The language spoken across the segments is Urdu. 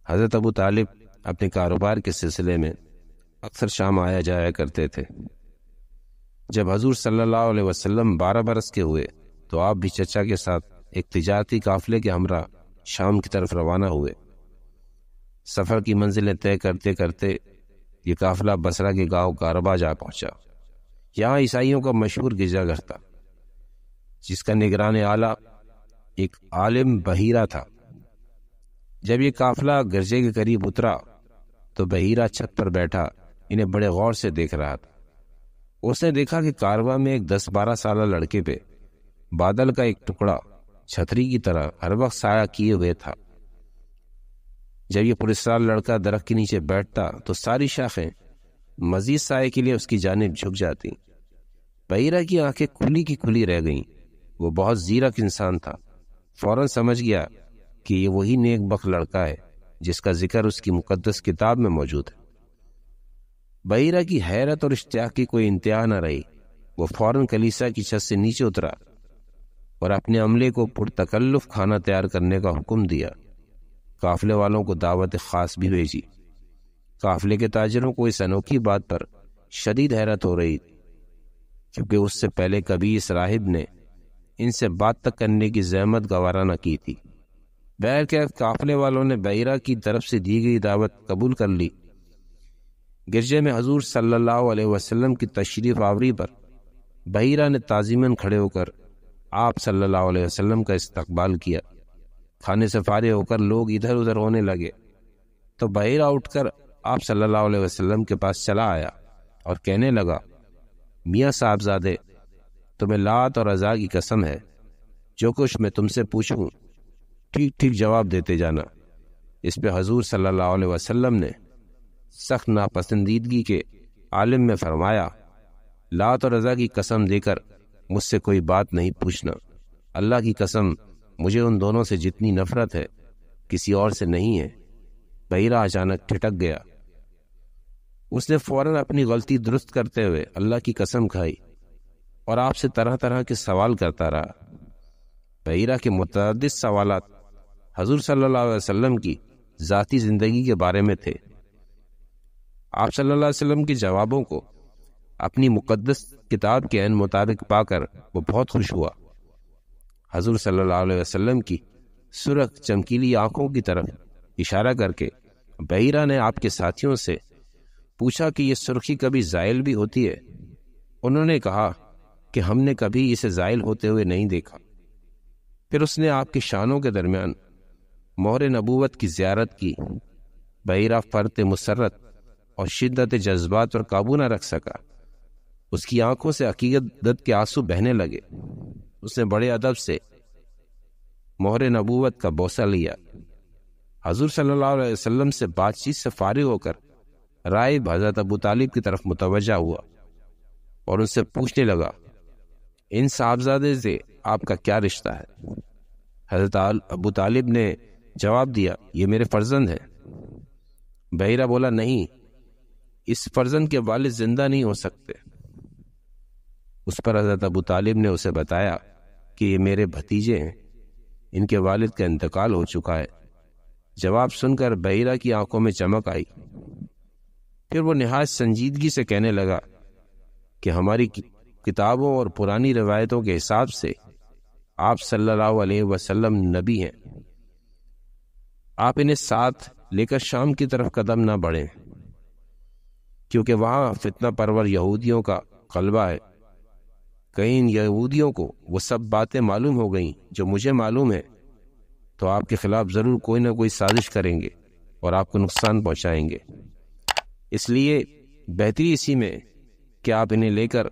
حضرت ابو طالب اپنے کاروبار کے سلسلے میں اکثر شام آیا جایا کرتے تھے۔ جب حضور صلی اللہ علیہ وسلم 12 برس کے ہوئے تو آپ بھی چچا کے ساتھ ایک تجارتی قافلے کے ہمراہ شام کی طرف روانہ ہوئے۔ سفر کی منزلیں طے کرتے کرتے یہ قافلہ بصرہ کے گاؤں کاربا جا پہنچا۔ یہاں عیسائیوں کا مشہور گرجا گھر تھا، جس کا نگران اعلیٰ ایک عالم بحیرہ تھا۔ جب یہ قافلہ گرجے کے قریب اترا تو بحیرہ چھت پر بیٹھا انہیں بڑے غور سے دیکھ رہا تھا۔ اس نے دیکھا کہ کارواں میں ایک 10-12 سالہ لڑکے پہ بادل کا ایک ٹکڑا چھتری کی طرح ہر وقت سایہ کیے ہوئے تھا۔ جب یہ پراسرار لڑکا درخت کے نیچے بیٹھتا تو ساری شاخیں مزید سائے کے لیے اس کی جانب جھک جاتی۔ بحیرہ کی آنکھیں کھلی کی کھلی رہ گئیں۔ وہ بہت زیرک انسان تھا، فوراً سمجھ گیا کہ یہ وہی نیک بخت لڑکا ہے جس کا ذکر اس کی مقدس کتاب میں موجود ہے۔ بحیرہ کی حیرت اور اشتیاق کی کوئی انتہا نہ رہی۔ وہ فوراً کلیسا کی چھت سے نیچے اترا اور اپنے عملے کو پرتکلف کھانا تیار کرنے کا حکم دیا۔ قافلے والوں کو دعوت خاص بھی بھیجی۔ قافلے کے تاجروں کو اس انوکھی بات پر شدید حیرت ہو رہی تھی، کیونکہ اس سے پہلے کبھی اس راہب نے ان سے بات تک کرنے کی زحمت گوارا نہ کی تھی۔ بہرکیف قافلے والوں نے بحیرہ کی طرف سے دی گئی دعوت قبول کر لی۔ گرجے میں حضور صلی اللہ علیہ وسلم کی تشریف آوری پر بحیرہ نے تعظیماً کھڑے ہو کر آپ صلی اللہ علیہ وسلم کا استقبال کیا۔ کھانے سے فارغ ہو کر لوگ ادھر ادھر ہونے لگے تو بحیرہ اٹھ کر آپ صلی اللہ علیہ وسلم کے پاس چلا آیا اور کہنے لگا، میاں صاحبزادے، تمہیں لات اور عزا کی قسم ہے، جو کچھ میں تم سے پوچھوں ٹھیک ٹھیک جواب دیتے جانا۔ اس پہ حضور صلی اللہ علیہ وسلم نے سخت ناپسندیدگی کے عالم میں فرمایا، لات اور عزا کی قسم دے کر مجھ سے کوئی بات نہیں پوچھنا۔ اللہ کی قسم، مجھے ان دونوں سے جتنی نفرت ہے کسی اور سے نہیں ہے۔ بحیرہ اچانک ٹھٹک گیا۔ اس نے فوراً اپنی غلطی درست کرتے ہوئے اللہ کی قسم کھائی اور آپ سے طرح طرح کے سوال کرتا رہا۔ بحیرہ کے متعدد سوالات حضور صلی اللہ علیہ وسلم کی ذاتی زندگی کے بارے میں تھے۔ آپ صلی اللہ علیہ وسلم کے جوابوں کو اپنی مقدس کتاب کے عین مطابق پا کر وہ بہت خوش ہوا۔ حضور صلی اللہ علیہ وسلم کی سرخ چمکیلی آنکھوں کی طرف اشارہ کر کے بحیرہ نے آپ کے ساتھیوں سے پوچھا کہ یہ سرخی کبھی زائل بھی ہوتی ہے؟ انہوں نے کہا کہ ہم نے کبھی اسے زائل ہوتے ہوئے نہیں دیکھا۔ پھر اس نے آپ کے شانوں کے درمیان مہر نبوت کی زیارت کی۔ بحیرہ فرط مسرت اور شدت جذبات پر قابو نہ رکھ سکا۔ اس کی آنکھوں سے عقیدت کے آنسو بہنے لگے۔ اس نے بڑے ادب سے مہر نبوت کا بوسہ لیا۔ حضور صلی اللہ علیہ وسلم سے بات چیت سے فارغ ہو کر راہب حضرت ابو طالب کی طرف متوجہ ہوا اور ان سے پوچھنے لگا، ان صاحبزادے سے آپ کا کیا رشتہ ہے؟ حضرت ابو طالب نے جواب دیا، یہ میرے فرزند ہیں۔ بحیرہ بولا، نہیں، اس فرزند کے والد زندہ نہیں ہو سکتے۔ اس پر حضرت ابو طالب نے اسے بتایا کہ یہ میرے بھتیجے ہیں، ان کے والد کا انتقال ہو چکا ہے۔ جواب سن کر بحیرہ کی آنکھوں میں چمک آئی۔ پھر وہ نہایت سنجیدگی سے کہنے لگا کہ ہماری کتابوں اور پرانی روایتوں کے حساب سے آپ صلی اللہ علیہ وسلم نبی ہیں۔ آپ انہیں ساتھ لے کر شام کی طرف قدم نہ بڑھیں، کیونکہ وہاں فتنہ پرور یہودیوں کا غلبہ ہے۔ کہیں ان یہودیوں کو وہ سب باتیں معلوم ہو گئیں جو مجھے معلوم ہے تو آپ کے خلاف ضرور کوئی نہ کوئی سازش کریں گے اور آپ کو نقصان پہنچائیں گے۔ اس لیے بہتری اسی میں کہ آپ انہیں لے کر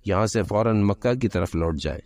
یہاں سے فوراً مکہ کی طرف لوٹ جائیں۔